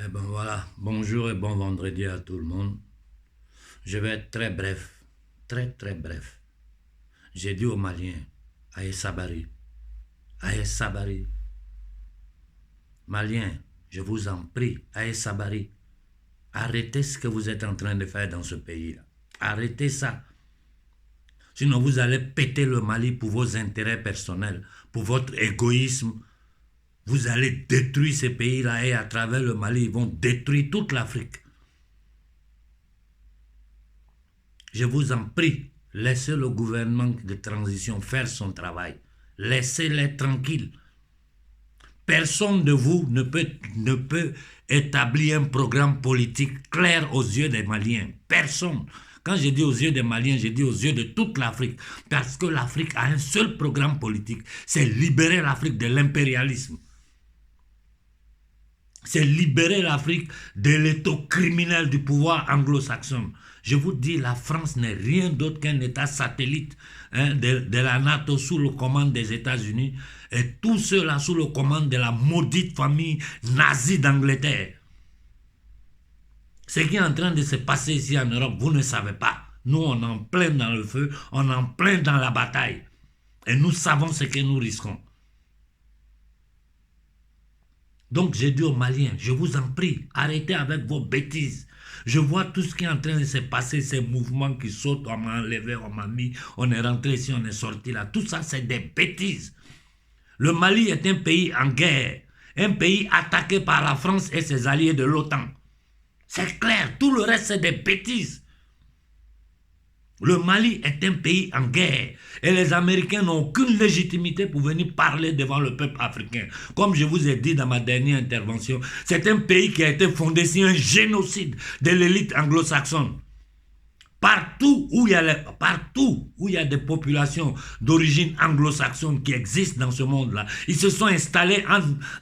Eh ben voilà, bonjour et bon vendredi à tout le monde. Je vais être très bref, très bref. J'ai dit aux Maliens, Aïe Sabari, Aïe Sabari, Maliens, je vous en prie, Aïe Sabari, arrêtez ce que vous êtes en train de faire dans ce pays-là. Arrêtez ça. Sinon vous allez péter le Mali pour vos intérêts personnels, pour votre égoïsme. Vous allez détruire ces pays-là et à travers le Mali, ils vont détruire toute l'Afrique. Je vous en prie, laissez le gouvernement de transition faire son travail. Laissez-les tranquilles. Personne de vous ne peut établir un programme politique clair aux yeux des Maliens. Personne. Quand je dis aux yeux des Maliens, je dis aux yeux de toute l'Afrique. Parce que l'Afrique a un seul programme politique. C'est libérer l'Afrique de l'impérialisme. C'est libérer l'Afrique de l'étau criminel du pouvoir anglo-saxon. Je vous dis, la France n'est rien d'autre qu'un État satellite de la NATO sous le commande des États-Unis et tout cela sous le commande de la maudite famille nazie d'Angleterre. Ce qui est en train de se passer ici en Europe, vous ne savez pas. Nous, on est en plein dans le feu, on est en plein dans la bataille. Et nous savons ce que nous risquons. Donc j'ai dit aux Maliens, je vous en prie, arrêtez avec vos bêtises. Je vois tout ce qui est en train de se passer, ces mouvements qui sautent, on m'a enlevé, on m'a mis, on est rentré ici, on est sorti là. Tout ça, c'est des bêtises. Le Mali est un pays en guerre, un pays attaqué par la France et ses alliés de l'OTAN. C'est clair, tout le reste, c'est des bêtises. Le Mali est un pays en guerre et les Américains n'ont aucune légitimité pour venir parler devant le peuple africain. Comme je vous ai dit dans ma dernière intervention, c'est un pays qui a été fondé sur un génocide de l'élite anglo-saxonne. Partout où il y a des populations d'origine anglo-saxonne qui existent dans ce monde-là, ils se sont installés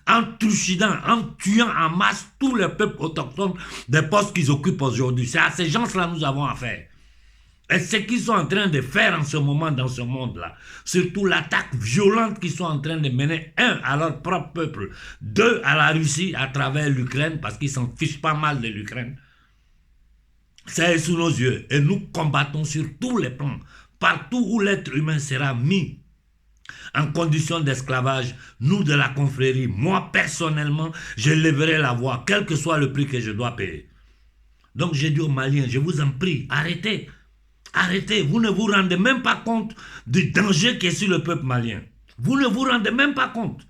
en trucidant, en tuant en masse tous les peuples autochtones des postes qu'ils occupent aujourd'hui. C'est à ces gens-là que nous avons affaire. Et ce qu'ils sont en train de faire en ce moment dans ce monde-là, surtout l'attaque violente qu'ils sont en train de mener, un, à leur propre peuple, deux, à la Russie à travers l'Ukraine, parce qu'ils s'en fichent pas mal de l'Ukraine, c'est sous nos yeux. Et nous combattons sur tous les plans. Partout où l'être humain sera mis en condition d'esclavage, nous de la confrérie, moi personnellement, je lèverai la voix, quel que soit le prix que je dois payer. Donc j'ai dit aux Maliens, je vous en prie, arrêtez. Arrêtez, vous ne vous rendez même pas compte du danger qui est sur le peuple malien. Vous ne vous rendez même pas compte.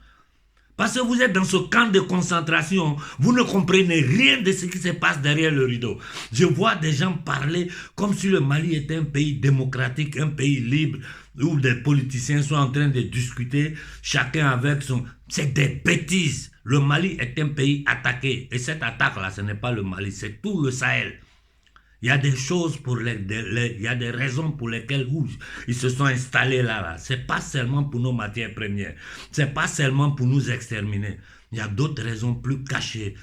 Parce que vous êtes dans ce camp de concentration, vous ne comprenez rien de ce qui se passe derrière le rideau. Je vois des gens parler comme si le Mali était un pays démocratique, un pays libre, où des politiciens sont en train de discuter, chacun avec son... C'est des bêtises. Le Mali est un pays attaqué. Et cette attaque-là, ce n'est pas le Mali, c'est tout le Sahel. Il y a des choses il y a des raisons pour lesquelles ils se sont installés là. Ce n'est pas seulement pour nos matières premières. Ce n'est pas seulement pour nous exterminer. Il y a d'autres raisons plus cachées,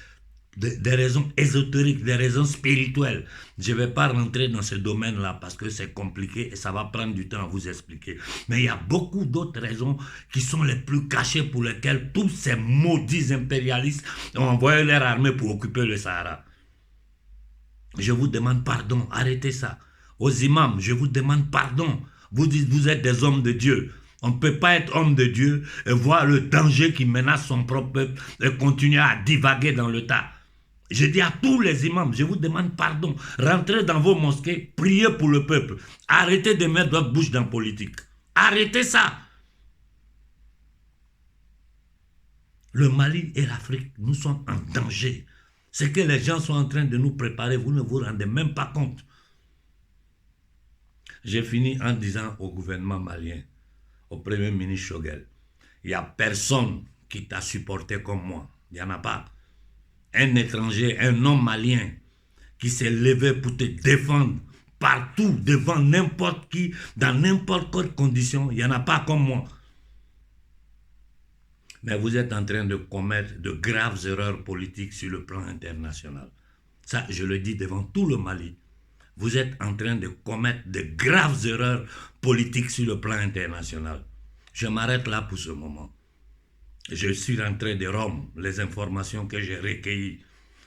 des raisons ésotériques, des raisons spirituelles. Je ne vais pas rentrer dans ce domaine-là parce que c'est compliqué et ça va prendre du temps à vous expliquer. Mais il y a beaucoup d'autres raisons qui sont les plus cachées pour lesquelles tous ces maudits impérialistes ont envoyé leur armée pour occuper le Sahara. Je vous demande pardon, arrêtez ça. Aux imams, je vous demande pardon. Vous dites, vous êtes des hommes de Dieu. On ne peut pas être homme de Dieu et voir le danger qui menace son propre peuple et continuer à divaguer dans le tas. Je dis à tous les imams, je vous demande pardon. Rentrez dans vos mosquées, priez pour le peuple. Arrêtez de mettre votre bouche dans la politique. Arrêtez ça. Le Mali et l'Afrique, nous sommes en danger. Ce que les gens sont en train de nous préparer, vous ne vous rendez même pas compte. J'ai fini en disant au gouvernement malien, au premier ministre Choguel, il n'y a personne qui t'a supporté comme moi. Il n'y en a pas. Un étranger, un homme malien qui s'est levé pour te défendre partout, devant n'importe qui, dans n'importe quelle condition, il n'y en a pas comme moi. Mais vous êtes en train de commettre de graves erreurs politiques sur le plan international. Ça, je le dis devant tout le Mali. Vous êtes en train de commettre de graves erreurs politiques sur le plan international. Je m'arrête là pour ce moment. Je suis rentré de Rome, les informations que j'ai recueillies.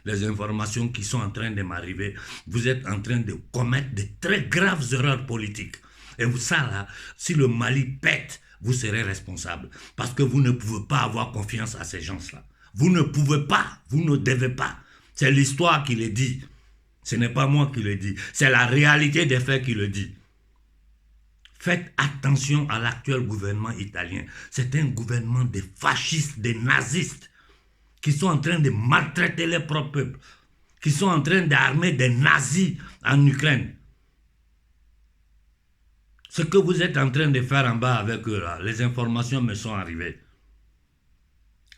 les informations qui sont en train de m'arriver, vous êtes en train de commettre de très graves erreurs politiques. Et ça là, si le Mali pète, vous serez responsable. Parce que vous ne pouvez pas avoir confiance à ces gens-là. Vous ne pouvez pas, vous ne devez pas. C'est l'histoire qui le dit. Ce n'est pas moi qui le dis. C'est la réalité des faits qui le dit. Faites attention à l'actuel gouvernement italien. C'est un gouvernement de fascistes, de nazistes, qui sont en train de maltraiter les propres peuples, qui sont en train d'armer des nazis en Ukraine. Ce que vous êtes en train de faire en bas avec eux, là, les informations me sont arrivées.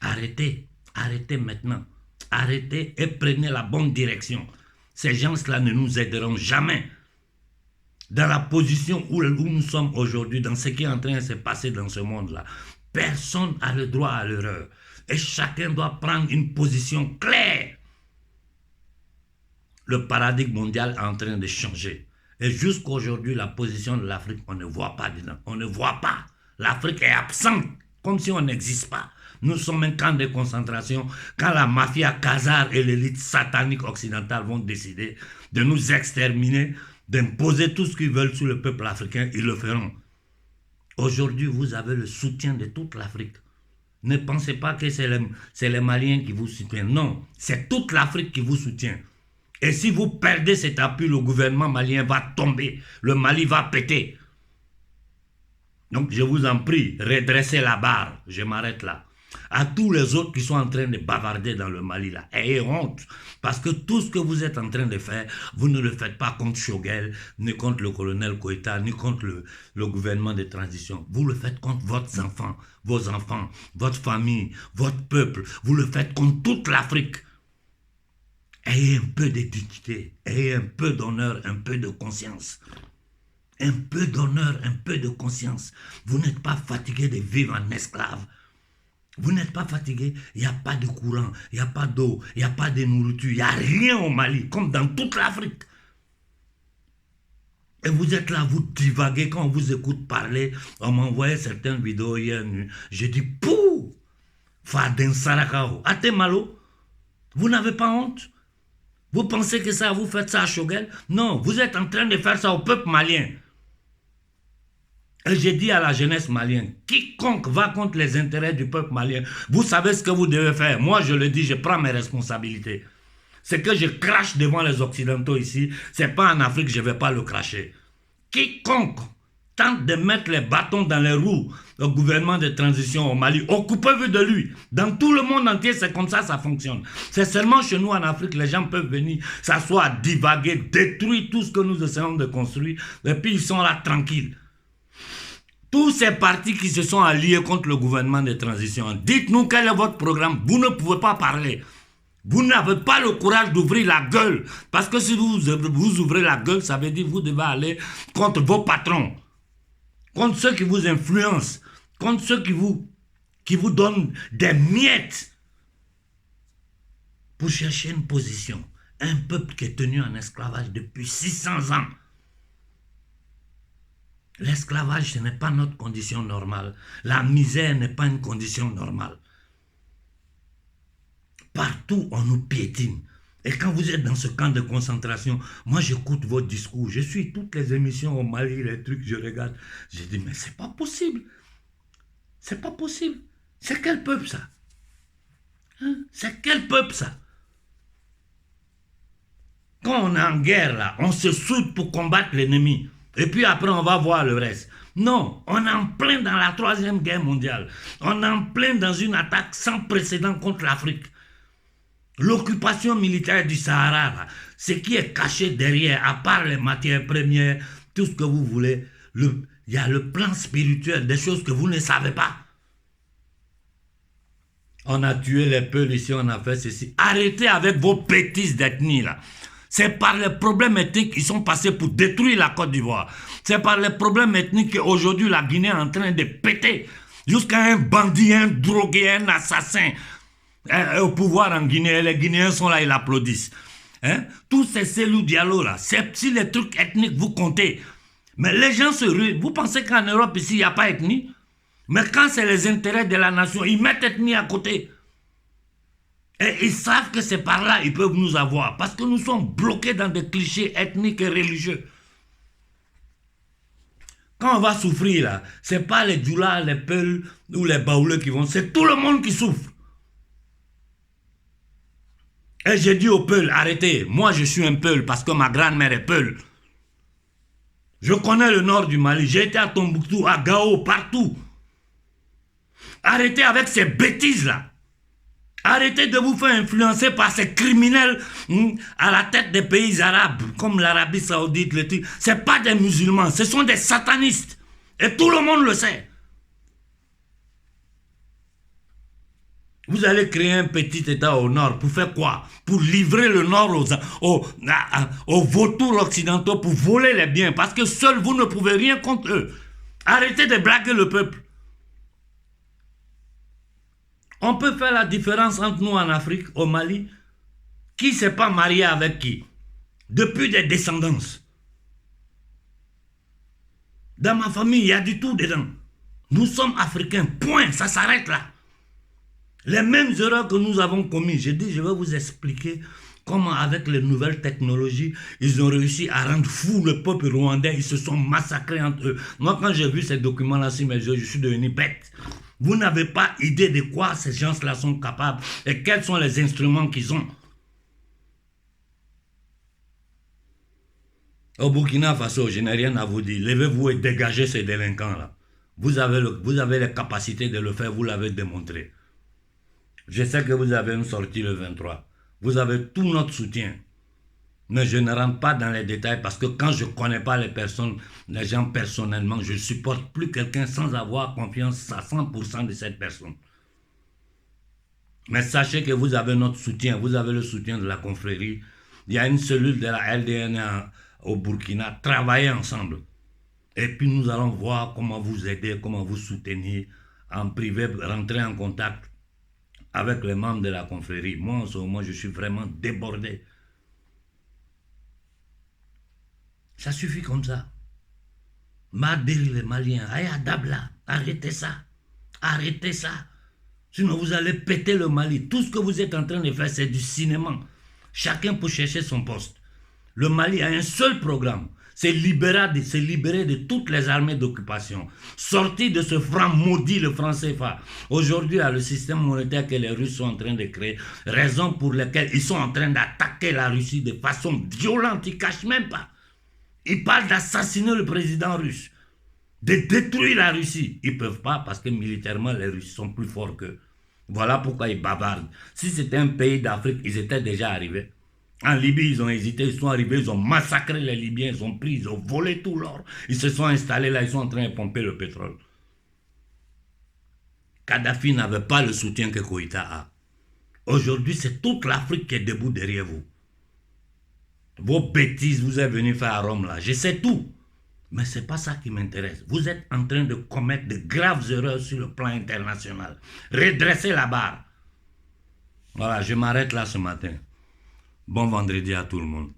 Arrêtez, arrêtez maintenant. Arrêtez et prenez la bonne direction. Ces gens-là ne nous aideront jamais. Dans la position où nous sommes aujourd'hui, dans ce qui est en train de se passer dans ce monde-là, personne n'a le droit à l'erreur. Et chacun doit prendre une position claire. Le paradigme mondial est en train de changer. Et jusqu'à aujourd'hui, la position de l'Afrique, on ne voit pas dedans. On ne voit pas. L'Afrique est absente, comme si on n'existe pas. Nous sommes un camp de concentration. Quand la mafia khazare et l'élite satanique occidentale vont décider de nous exterminer, d'imposer tout ce qu'ils veulent sur le peuple africain, ils le feront. Aujourd'hui, vous avez le soutien de toute l'Afrique. Ne pensez pas que c'est les Maliens qui vous soutiennent. Non, c'est toute l'Afrique qui vous soutient. Et si vous perdez cet appui, le gouvernement malien va tomber. Le Mali va péter. Donc, je vous en prie, redressez la barre. Je m'arrête là. À tous les autres qui sont en train de bavarder dans le Mali, là, ayez honte. Parce que tout ce que vous êtes en train de faire, vous ne le faites pas contre Choguel, ni contre le colonel Koïta, ni contre le gouvernement de transition. Vous le faites contre vos enfants, votre famille, votre peuple. Vous le faites contre toute l'Afrique. Ayez un peu de dignité, ayez un peu d'honneur, un peu de conscience. Un peu d'honneur, un peu de conscience. Vous n'êtes pas fatigué de vivre en esclave. Vous n'êtes pas fatigué, il n'y a pas de courant, il n'y a pas d'eau, il n'y a pas de nourriture, il n'y a rien au Mali, comme dans toute l'Afrique. Et vous êtes là, vous divaguez, quand on vous écoute parler, on m'envoyait certaines vidéos hier, je dis, pouh, Faden Sarakao, Ate Malo, vous n'avez pas honte? Vous pensez que ça, vous faites ça à Choguel? Non, vous êtes en train de faire ça au peuple malien. Et j'ai dit à la jeunesse malienne, quiconque va contre les intérêts du peuple malien, vous savez ce que vous devez faire. Moi, je le dis, je prends mes responsabilités. Ce que je crache devant les Occidentaux ici, c'est pas en Afrique, je ne vais pas le cracher. Quiconque tente de mettre les bâtons dans les roues au gouvernement de transition au Mali, occupez-vous de lui. Dans tout le monde entier, c'est comme ça fonctionne. C'est seulement chez nous en Afrique, les gens peuvent venir s'asseoir, divaguer, détruire tout ce que nous essayons de construire, et puis ils sont là tranquilles. Tous ces partis qui se sont alliés contre le gouvernement de transition, dites-nous quel est votre programme. Vous ne pouvez pas parler. Vous n'avez pas le courage d'ouvrir la gueule. Parce que si vous ouvrez la gueule, ça veut dire que vous devez aller contre vos patrons, contre ceux qui vous influencent, contre ceux qui vous donnent des miettes pour chercher une position. Un peuple qui est tenu en esclavage depuis 600 ans. L'esclavage, ce n'est pas notre condition normale. La misère n'est pas une condition normale. Partout, on nous piétine. Et quand vous êtes dans ce camp de concentration, moi j'écoute vos discours, je suis toutes les émissions au Mali, les trucs, je regarde. Je dis, mais c'est pas possible. C'est pas possible. C'est quel peuple ça? Hein? C'est quel peuple ça? Quand on est en guerre là, on se soude pour combattre l'ennemi. Et puis après, on va voir le reste. Non, on est en plein dans la 3e guerre mondiale. On est en plein dans une attaque sans précédent contre l'Afrique. L'occupation militaire du Sahara, là, ce qui est caché derrière, à part les matières premières, tout ce que vous voulez, il y a le plan spirituel, des choses que vous ne savez pas. On a tué les peuples ici, on a fait ceci. Arrêtez avec vos bêtises d'ethnie là. C'est par les problèmes ethniques qu'ils sont passés pour détruire la Côte d'Ivoire. C'est par les problèmes ethniques qu'aujourd'hui la Guinée est en train de péter. Jusqu'à un bandit, un drogué, un assassin au pouvoir en Guinée. Les Guinéens sont là, ils applaudissent. Hein? Tous ces Cellou Diallo là, c'est si les trucs ethniques vous comptez. Mais les gens se ruent. Vous pensez qu'en Europe ici, il n'y a pas ethnie? Mais quand c'est les intérêts de la nation, ils mettent ethnie à côté. Et ils savent que c'est par là qu'ils peuvent nous avoir. Parce que nous sommes bloqués dans des clichés ethniques et religieux. Quand on va souffrir là, ce n'est pas les Djoula, les Peuls ou les Baouleux qui vont, c'est tout le monde qui souffre. Et j'ai dit aux Peuls, arrêtez, moi je suis un Peul parce que ma grand-mère est Peul. Je connais le nord du Mali, j'ai été à Tombouctou, à Gao, partout. Arrêtez avec ces bêtises là. Arrêtez de vous faire influencer par ces criminels à la tête des pays arabes, comme l'Arabie Saoudite, le truc. Ce n'est pas des musulmans, ce sont des satanistes. Et tout le monde le sait. Vous allez créer un petit État au nord pour faire quoi? Pour livrer le nord aux vautours occidentaux, pour voler les biens. Parce que seuls vous ne pouvez rien contre eux. Arrêtez de blaguer le peuple. On peut faire la différence entre nous en Afrique, au Mali. Qui ne s'est pas marié avec qui? Depuis des descendances. Dans ma famille, il y a du tout dedans. Nous sommes africains, point, ça s'arrête là. Les mêmes erreurs que nous avons commises. J'ai dit, je vais vous expliquer comment avec les nouvelles technologies, ils ont réussi à rendre fou le peuple rwandais. Ils se sont massacrés entre eux. Moi, quand j'ai vu ces documents-là sur mes yeux, je suis devenu bête. Vous n'avez pas idée de quoi ces gens-là sont capables et quels sont les instruments qu'ils ont. Au Burkina Faso, je n'ai rien à vous dire. Levez-vous et dégagez ces délinquants-là. Vous avez les capacités de le faire, vous l'avez démontré. Je sais que vous avez une sortie le 23. Vous avez tout notre soutien. Mais je ne rentre pas dans les détails parce que quand je ne connais pas les personnes, les gens personnellement, je ne supporte plus quelqu'un sans avoir confiance à 100% de cette personne. Mais sachez que vous avez notre soutien, vous avez le soutien de la confrérie. Il y a une cellule de la LDN au Burkina, travaillez ensemble. Et puis nous allons voir comment vous aider, comment vous soutenir en privé, rentrer en contact avec les membres de la confrérie. Moi, en ce moment, je suis vraiment débordé. Ça suffit comme ça. Madiri les Maliens, Aya Dabla, arrêtez ça. Arrêtez ça. Sinon, vous allez péter le Mali. Tout ce que vous êtes en train de faire, c'est du cinéma. Chacun pour chercher son poste. Le Mali a un seul programme. C'est libérer de toutes les armées d'occupation. Sortir de ce franc maudit, le franc CFA. Aujourd'hui, le système monétaire que les Russes sont en train de créer, raison pour laquelle ils sont en train d'attaquer la Russie de façon violente. Ils ne cachent même pas. Ils parlent d'assassiner le président russe, de détruire la Russie. Ils ne peuvent pas parce que militairement, les Russes sont plus forts qu'eux. Voilà pourquoi ils bavardent. Si c'était un pays d'Afrique, ils étaient déjà arrivés. En Libye, ils ont hésité, ils sont arrivés, ils ont massacré les Libyens, ils ont pris, ils ont volé tout l'or. Ils se sont installés là, ils sont en train de pomper le pétrole. Kadhafi n'avait pas le soutien que Koïta a. Aujourd'hui, c'est toute l'Afrique qui est debout derrière vous. Vos bêtises, vous êtes venus faire à Rome là. Je sais tout. Mais ce n'est pas ça qui m'intéresse. Vous êtes en train de commettre de graves erreurs sur le plan international. Redressez la barre. Voilà, je m'arrête là ce matin. Bon vendredi à tout le monde.